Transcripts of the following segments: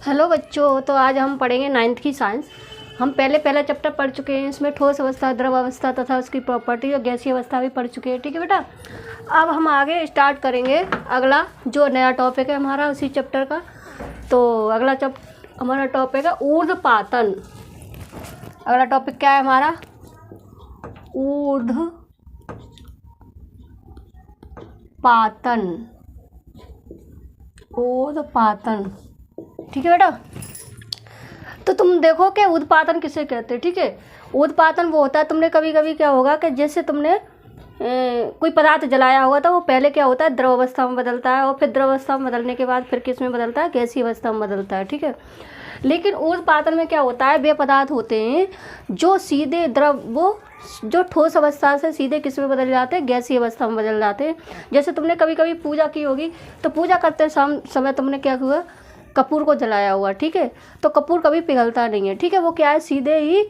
Hello बच्चों, तो आज हम पढ़ेंगे 9th की साइंस। हम पहला चैप्टर पढ़ चुके हैं। इसमें ठोस अवस्था, द्रव अवस्था तथा उसकी प्रॉपर्टी और गैसीय अवस्था भी पढ़ चुके हैं। ठीक है बेटा, अब हम आगे स्टार्ट करेंगे अगला जो नया टॉपिक है हमारा उसी चैप्टर का। तो अगला हमारा टॉपिक है ऊर्ध्वपातन। अगला टॉपिक क्या है हमारा? ऊर्ध्वपातन। ठीक है बेटा, तो तुम देखो कि ऊर्ध्वपातन किसे कहते हैं। ठीक है, ऊर्ध्वपातन वो होता है, तुमने कभी कभी क्या होगा कि जैसे तुमने कोई पदार्थ जलाया होगा तो वो पहले क्या होता है, द्रव अवस्था में बदलता है, और फिर द्रव अवस्था में बदलने के बाद फिर किस में बदलता है, गैसीय अवस्था में बदलता है। ठीक है, लेकिन ऊर्ध्वपातन में क्या होता है, वे पदार्थ होते हैं जो सीधे जो ठोस अवस्था से सीधे किस में बदल जाते हैं, गैसीय अवस्था में बदल जाते हैं। जैसे तुमने कभी कभी पूजा की होगी, तो पूजा करते समय तुमने क्या हुआ, कपूर को जलाया हुआ। ठीक है, तो कपूर कभी पिघलता नहीं है। ठीक है, वो क्या है, सीधे ही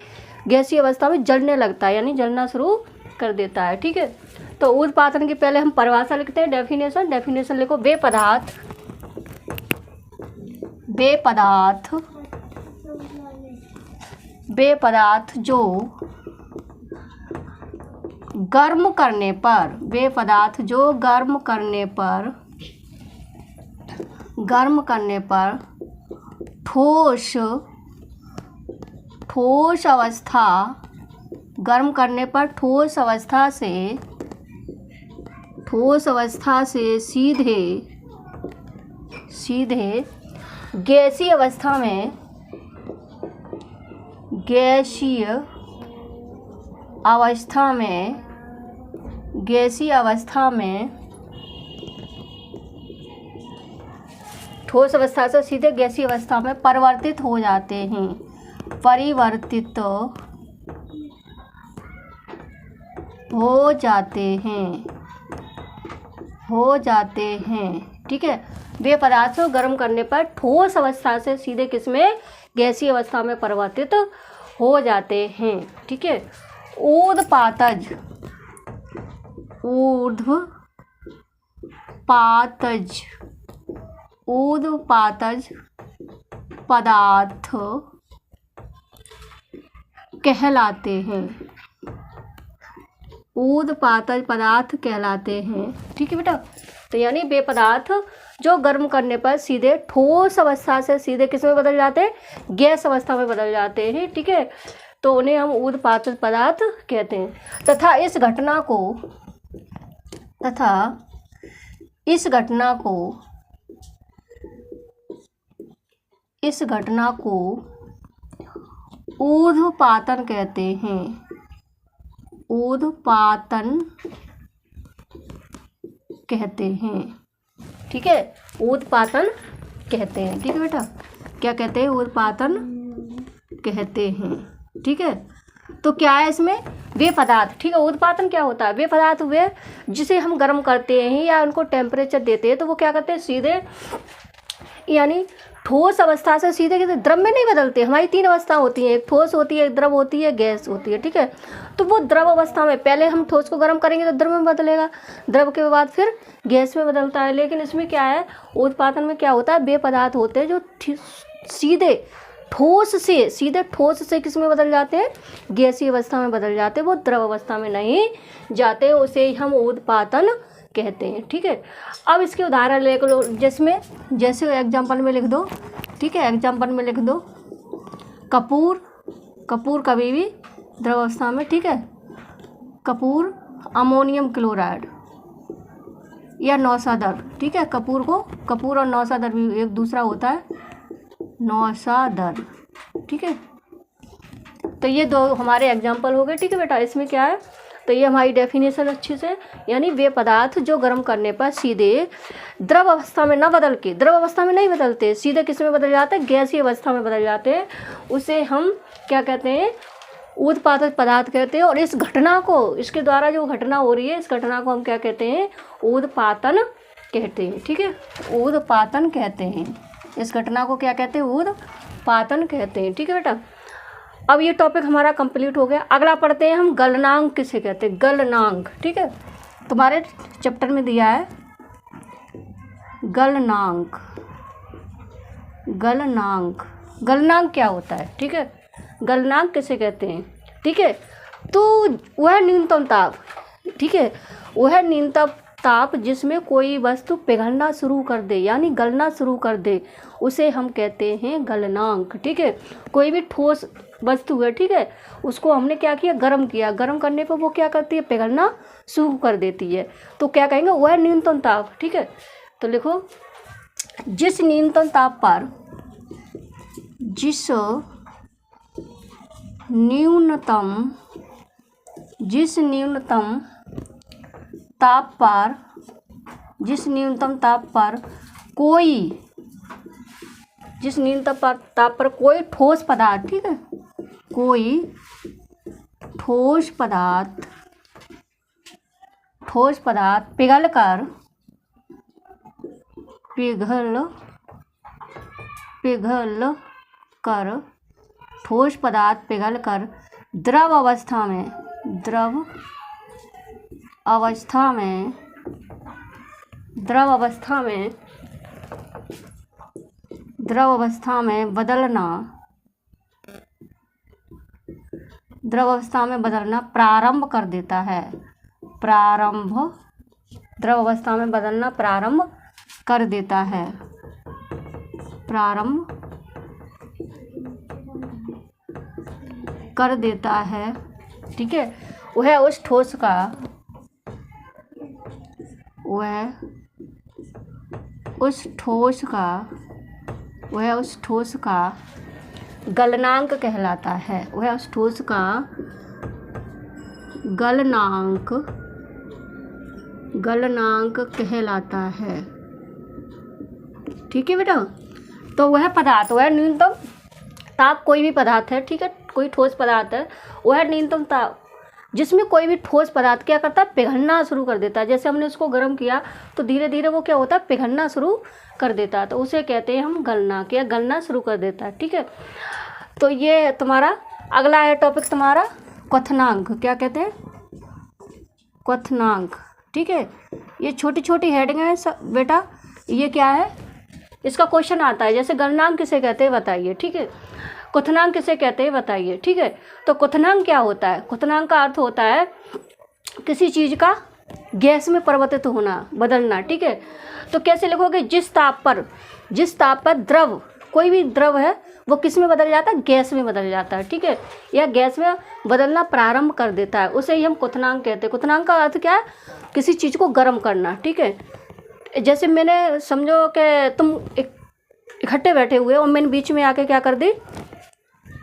गैसीय अवस्था में जलने लगता है, यानी जलना शुरू कर देता है। ठीक है, तो ऊर्ध्वपातन की पहले हम परिभाषा लिखते हैं, डेफिनेशन लिखो। वे पदार्थ जो गर्म करने पर ठोस अवस्था से सीधे गैसीय अवस्था में ठोस अवस्था से सीधे गैसीय अवस्था में परिवर्तित हो जाते हैं। ठीक है, वे पदार्थ को गर्म करने पर ठोस अवस्था से सीधे किसमें, गैसीय अवस्था में परिवर्तित हो जाते हैं। ठीक है, ऊर्ध्वपातज पदार्थ कहलाते हैं। ठीक है बेटा, तो यानी वे पदार्थ जो गर्म करने पर सीधे ठोस अवस्था से सीधे किस में बदल जाते हैं, गैस अवस्था में बदल जाते हैं। ठीक है, तो उन्हें हम ऊर्ध्वपातज पदार्थ कहते हैं। तथा इस घटना को ऊर्ध्वपातन कहते हैं। ठीक है, ऊर्ध्वपातन कहते हैं। ठीक है बेटा, क्या कहते हैं, ऊर्ध्वपातन कहते हैं। ठीक है, तो क्या है इसमें, वे पदार्थ। ठीक है, ऊर्ध्वपातन क्या होता है, वे पदार्थ हुए जिसे हम गर्म करते हैं या उनको टेम्परेचर देते हैं, तो वो क्या करते हैं, सीधे यानी ठोस अवस्था से सीधे किसी द्रव में नहीं बदलते। हमारी 3 अवस्था होती हैं, एक ठोस होती है, एक द्रव होती है, गैस होती है। ठीक है, तो वो द्रव अवस्था में पहले हम ठोस को गर्म करेंगे तो द्रव में बदलेगा, द्रव के बाद फिर गैस में बदलता है। लेकिन इसमें क्या है, ऊर्ध्वपातन में क्या होता है, वे पदार्थ होते हैं जो सीधे ठोस से किस में बदल जाते हैं, गैसीय अवस्था में बदल जाते हैं, वो द्रव अवस्था में नहीं जाते, उसे हम ऊर्ध्वपातन कहते हैं। ठीक है, अब इसके उदाहरण ले लो, जैसे एग्जाम्पल में लिख दो। ठीक है, एग्जाम्पल में लिख दो, कपूर कभी भी द्रव अवस्था में। ठीक है, कपूर अमोनियम क्लोराइड या नौसादर। ठीक है, कपूर और नौसादर भी एक दूसरा होता है, नौसादर। ठीक है, तो ये 2 हमारे एग्जाम्पल हो गए। ठीक है बेटा, इसमें क्या है, तो ये हमारी डेफिनेशन अच्छे से, यानी वे पदार्थ जो गर्म करने पर सीधे द्रव अवस्था में न बदल के, द्रव अवस्था में नहीं बदलते, सीधे किस में बदल जाते हैं, गैसीय अवस्था में बदल जाते हैं, उसे हम क्या कहते हैं, ऊर्ध्वपातज पदार्थ कहते हैं। और इस घटना को, इसके द्वारा जो घटना हो रही है, इस घटना को हम क्या कहते हैं, ऊर्ध्वपातन कहते हैं। ठीक है, ऊर्ध्वपातन कहते हैं, इस घटना को क्या कहते हैं, ऊर्ध्वपातन कहते हैं। ठीक है बेटा, अब ये टॉपिक हमारा कंप्लीट हो गया। अगला पढ़ते हैं हम गलनांक किसे कहते हैं, गलनांक। ठीक है, तुम्हारे चैप्टर में दिया है गलनांक। गलनांक, गलनांक क्या होता है? ठीक है, गलनांक किसे कहते हैं? ठीक है, तो वह न्यूनतम ताप, ठीक है, वह न्यूनतम ताप जिसमें कोई वस्तु पिघलना शुरू कर दे यानी गलना शुरू कर दे, उसे हम कहते हैं गलनांक। ठीक है, कोई भी ठोस वस्तु है, ठीक है, उसको हमने क्या किया, गर्म किया, गर्म करने पर वो क्या करती है, पिघलना शुरू कर देती है, तो क्या कहेंगे, वह न्यूनतम ताप। ठीक है, तो लिखो, जिस न्यूनतम ताप पर, जिस न्यूनतम ताप पर, जिस न्यूनतम ताप पर कोई ठोस पदार्थ, ठीक है, कोई ठोस पदार्थ पिघल कर ठोस पदार्थ पिघल कर द्रव अवस्था में बदलना प्रारंभ कर देता है। द्रव अवस्था में बदलना प्रारंभ कर देता है। ठीक है, वह उस ठोस का गलनांक कहलाता है। वह उस ठोस का गलनांक कहलाता है। ठीक है बेटा, तो वह पदार्थ, वह न्यूनतम ताप, कोई भी पदार्थ है, ठीक है, कोई ठोस पदार्थ है, वह न्यूनतम ताप जिसमें कोई भी ठोस पदार्थ क्या करता है, पिघलना शुरू कर देता है। जैसे हमने उसको गर्म किया तो धीरे धीरे वो क्या होता है, पिघलना शुरू कर देता है, तो उसे कहते हैं हम गलनांक, या गलना शुरू कर देता है। ठीक है, तो ये तुम्हारा अगला है टॉपिक तुम्हारा क्वथनांक। क्या कहते हैं, क्वथनांक। ठीक है, ये छोटी छोटी हेडिंग है बेटा, ये क्या है, इसका क्वेश्चन आता है, जैसे गलनांक किसे कहते हैं बताइए। ठीक है, क्वथनांक किसे कहते हैं बताइए। ठीक है, तो क्वथनांक क्या होता है, क्वथनांक का अर्थ होता है किसी चीज़ का गैस में परिवर्तित होना, बदलना। ठीक है, तो कैसे लिखोगे, जिस ताप पर द्रव, कोई भी द्रव है वो किस में बदल जाता है, गैस में बदल जाता है। ठीक है, या गैस में बदलना प्रारंभ कर देता है, उसे ही हम क्वथनांक कहते हैं। क्वथनांक का अर्थ क्या है, किसी चीज़ को गर्म करना। ठीक है, जैसे मैंने, समझो कि तुम इकट्ठे बैठे हुए और मैंने बीच में आके क्या कर दी,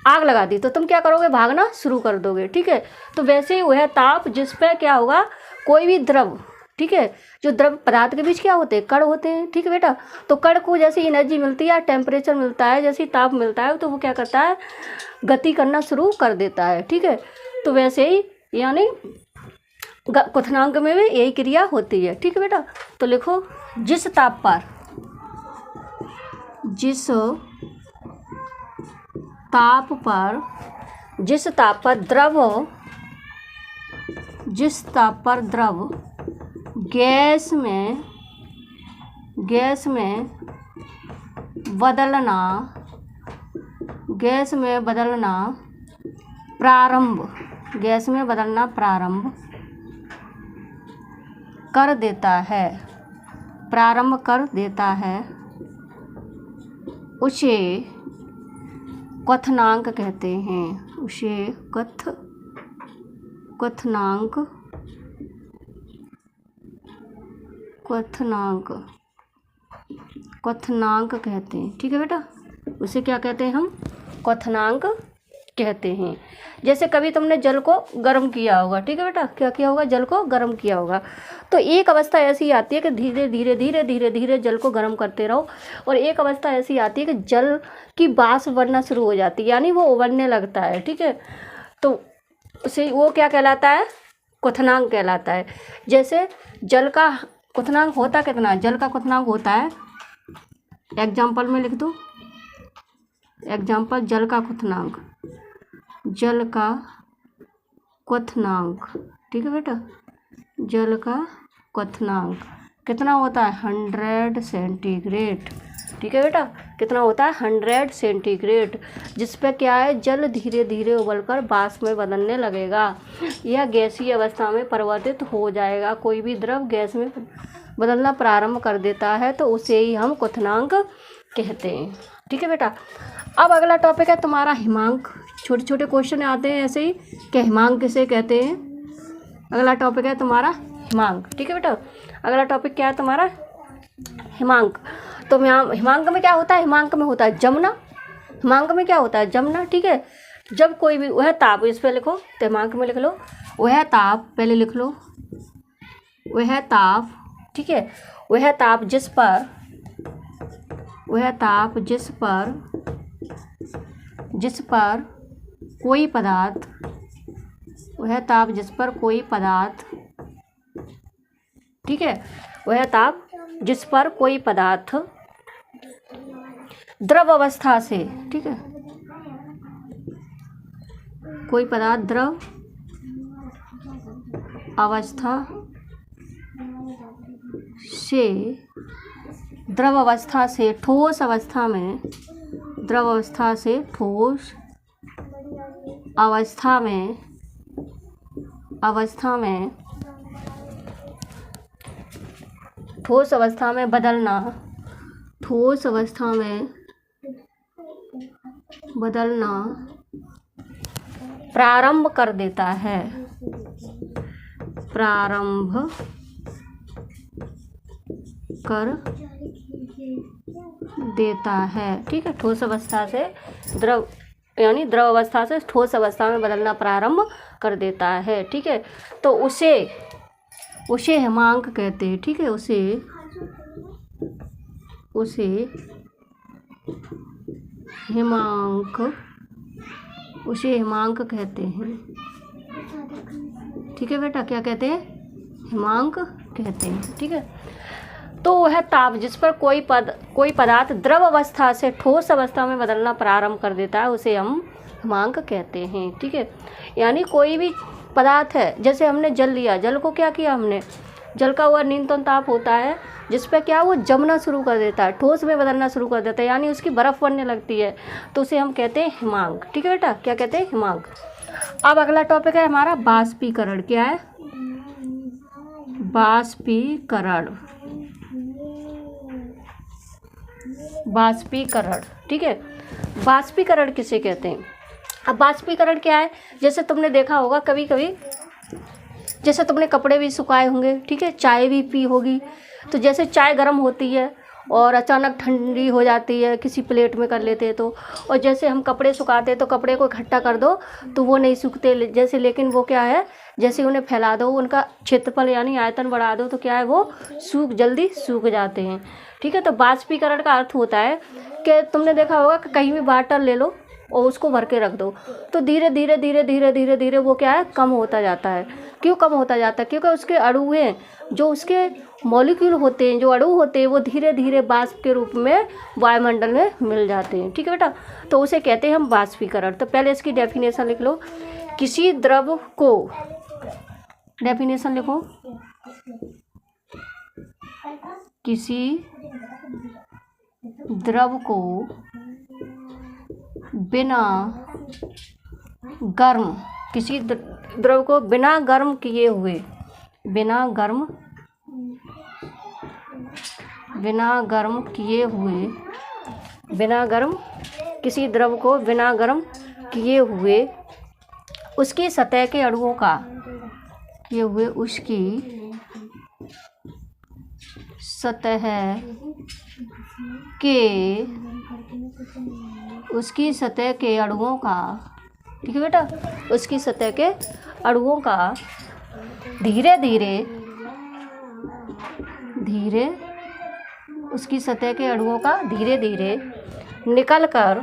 आग लगा दी, तो तुम क्या करोगे, भागना शुरू कर दोगे। ठीक है, तो वैसे ही वह ताप जिस पे क्या होगा, कोई भी द्रव, ठीक है, जो द्रव पदार्थ के बीच क्या होते हैं, कण होते हैं। ठीक है बेटा, तो कण को जैसे एनर्जी मिलती है, टेम्परेचर मिलता है, जैसे ताप मिलता है, तो वो क्या करता है, गति करना शुरू कर देता है। ठीक है, तो वैसे ही यानी क्वथनांक में भी यही क्रिया होती है। ठीक है बेटा, तो लिखो, जिस ताप पर द्रव गैस में बदलना प्रारंभ कर देता है, उसे क्वथनांक कहते हैं। उसे क्वथनांक कहते हैं। ठीक है बेटा, उसे क्या कहते हैं, हम क्वथनांक कहते हैं। जैसे कभी तुमने जल को गर्म किया होगा, ठीक है बेटा, क्या किया होगा, जल को गर्म किया होगा, तो एक अवस्था ऐसी आती है कि धीरे धीरे जल को गर्म करते रहो, और एक अवस्था ऐसी आती है कि जल की वाष्प बनना शुरू हो जाती है, यानी वो उबलने लगता है। ठीक है, तो उसे वो क्या कहलाता है, क्वथनांक कहलाता है। जैसे जल का क्वथनांक होता कितना, जल का क्वथनांक होता है, एग्जाम्पल में लिख दो, एग्जाम्पल, जल का क्वथनांक। ठीक है बेटा, जल का क्वथनांक कितना होता है 100 सेंटीग्रेड। ठीक है बेटा, कितना होता है 100 सेंटीग्रेड, जिस पे क्या है जल धीरे धीरे उबलकर वाष्प में बदलने लगेगा। यह गैसीय अवस्था में परिवर्तित हो जाएगा। कोई भी द्रव गैस में बदलना प्रारंभ कर देता है तो उसे ही हम क्वथनांक कहते हैं। ठीक है बेटा, अब अगला टॉपिक है तुम्हारा हिमांक। छोटे छोटे क्वेश्चन आते हैं ऐसे ही कि हिमांक किसे कहते हैं। अगला टॉपिक है तुम्हारा हिमांक। ठीक है बेटा, अगला टॉपिक क्या है तुम्हारा हिमांक। तो हिमांक में क्या होता है, हिमांक में होता है जमुना। हिमांक में क्या होता है जमुना। ठीक है, जब कोई भी वह ताप, इस पे लिखो तो हिमांक में लिख लो वह ताप, पहले लिख लो वह ताप। ठीक है, वह ताप जिस पर कोई पदार्थ, वह ताप जिस पर कोई पदार्थ, ठीक है, वह ताप जिस पर कोई पदार्थ द्रव अवस्था से, ठीक है, कोई पदार्थ द्रव अवस्था से ठोस अवस्था में, द्रव अवस्था से ठोस अवस्था में ठोस अवस्था में बदलना, ठोस अवस्था में बदलना प्रारंभ कर देता है, प्रारंभ कर देता है। ठीक है, ठोस अवस्था से द्रव, यानी द्रव अवस्था से ठोस अवस्था में बदलना प्रारंभ कर देता है। ठीक है, तो उसे हिमांक कहते हैं। ठीक है, उसे हिमांक कहते हैं। ठीक है बेटा, क्या कहते हैं, हिमांक कहते हैं। ठीक है, तो वह ताप जिस पर कोई पदार्थ द्रव अवस्था से ठोस अवस्था में बदलना प्रारंभ कर देता है उसे हम हिमांक कहते हैं। ठीक है, यानी कोई भी पदार्थ है, जैसे हमने जल लिया, जल को क्या किया हमने, जल का वह न्यूनतम ताप होता है जिस पर क्या वो जमना शुरू कर देता है, ठोस में बदलना शुरू कर देता है, यानी उसकी बर्फ़ बनने लगती है, तो उसे हम कहते हैं हिमांक। ठीक है बेटा, क्या कहते हैं, हिमांक। अब अगला टॉपिक है हमारा बाष्पीकरण। क्या है, बाष्पीकरण। बाष्पीकरण, ठीक है, बाष्पीकरण किसे कहते हैं। अब बाष्पीकरण क्या है, जैसे तुमने देखा होगा कभी कभी, जैसे तुमने कपड़े भी सुखाए होंगे, ठीक है, चाय भी पी होगी, तो जैसे चाय गर्म होती है और अचानक ठंडी हो जाती है, किसी प्लेट में कर लेते हैं तो, और जैसे हम कपड़े सुखाते हैं तो कपड़े को इकट्ठा कर दो तो वो नहीं सूखते जैसे, लेकिन वो क्या है, जैसे उन्हें फैला दो, उनका क्षेत्रफल यानी आयतन बढ़ा दो तो क्या है, वो जल्दी सूख जाते हैं। ठीक है, तो बाष्पीकरण का अर्थ होता है कि तुमने देखा होगा कि कहीं भी वाटर ले लो और उसको भर के रख दो तो धीरे धीरे धीरे धीरे धीरे धीरे वो क्या है, कम होता जाता है। क्यों कम होता जाता है, क्योंकि उसके अणु हैं, जो उसके मॉलिक्यूल होते हैं, जो अणु होते हैं, वो धीरे धीरे वाष्प के रूप में वायुमंडल में मिल जाते हैं। ठीक है बेटा, तो उसे कहते हैं हम बाष्पीकरण। तो पहले इसकी डेफिनेशन लिख लो, किसी द्रव को, डेफिनेशन लिखो, किसी द्रव को बिना गर्म, किसी द्रव को बिना गर्म किए हुए, बिना गर्म किसी द्रव को बिना गर्म किए हुए उसकी सतह के अणुओं का, उसकी सतह के अणुओं का, ठीक है बेटा, उसकी सतह के अणुओं का धीरे धीरे उसकी सतह के अणुओं का धीरे धीरे निकल कर